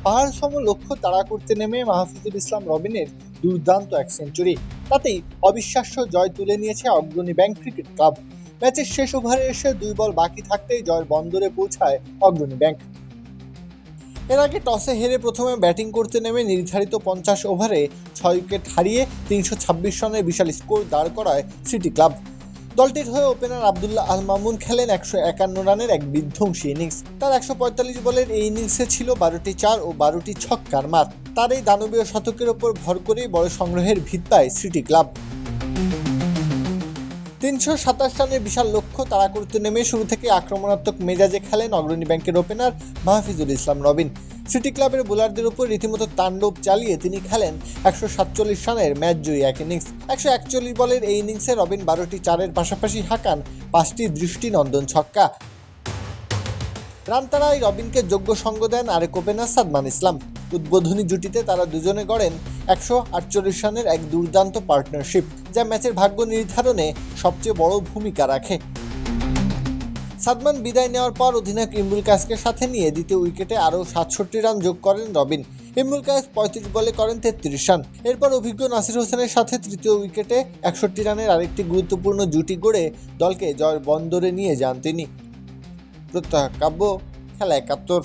পাহাড় সম লক্ষ্য তাড়া করতে নেমে মাহফুজুল ইসলাম রবিনের দুর্দান্ত এক সেঞ্চুরি, তাতেই অবিশ্বাস্য জয় তুলে নিয়েছে অগ্রণী ব্যাংক ক্রিকেট ক্লাব। ম্যাচের শেষ ওভারে এসে 2 বল বাকি থাকতেই জয়ের বন্দরে পৌঁছায় অগ্রণী ব্যাংক। এর আগে টসে হেরে প্রথমে ব্যাটিং করতে নেমে নির্ধারিত 50 ওভারে 6 উইকেট হারিয়ে 326 রানের বিশাল স্কোর দাঁড় করায় সিটি ক্লাব। দলটির হয়ে ওপেনার আব্দুল্লাহ আল মামুন খেলেন 151 রানের এক বিধ্বংসী ইনিংস। তার 145 বলের এই ইনিংসে ছিল 12টি 4 ও 12টি ছক্কার মার। তার এই দানবীয় শতকের ওপর ভর করেই বড় সংগ্রহের ভিত পায় সিটি ক্লাব। 327 রানের বিশাল লক্ষ্য তাড়া করতে নেমে শুরু থেকে আক্রমণাত্মক মেজাজে খেলেন অগ্রণী ব্যাংকের ওপেনার মাহফুজুল ইসলাম রবিন। সিটি ক্লাবের বোলারদের উপর রীতিমতো তাণ্ডব চালিয়ে তিনি খেলেন 147 রানের ম্যাচ জয়ী এক ইনিংস। 141 বলের এই ইনিংসে রবিন 12টি 4-এর পাশাপাশি হাঁকান 5টি দৃষ্টিনন্দন ছক্কা। রান তাড়ায় রবিনকে যোগ্য সঙ্গ দেন আরেক ওপেনার সাদমান ইসলাম। উদ্বোধনী জুটিতে তারা দুজনে গড়েন 148 রানের এক দুর্দান্ত পার্টনারশিপ, যা ম্যাচের ভাগ্য নির্ধারণে সবচেয়ে বড় ভূমিকা রাখে। সাদমান বিদায় নেওয়ার পর অধিনায়ক ইমরুল কায়েসকে সাথে নিয়ে দ্বিতীয় উইকেটে আরও 67 রান যোগ করেন রবিন। ইমরুল কায়েস 35 বলে করেন 33 রান। এরপর অভিজ্ঞ নাসির হোসেনের সাথে তৃতীয় উইকেটে 61 রানের আরেকটি গুরুত্বপূর্ণ জুটি গড়ে দলকে জয়ের বন্দরে নিয়ে যান তিনি। প্রত্যহ কাব্য, খেলা 71।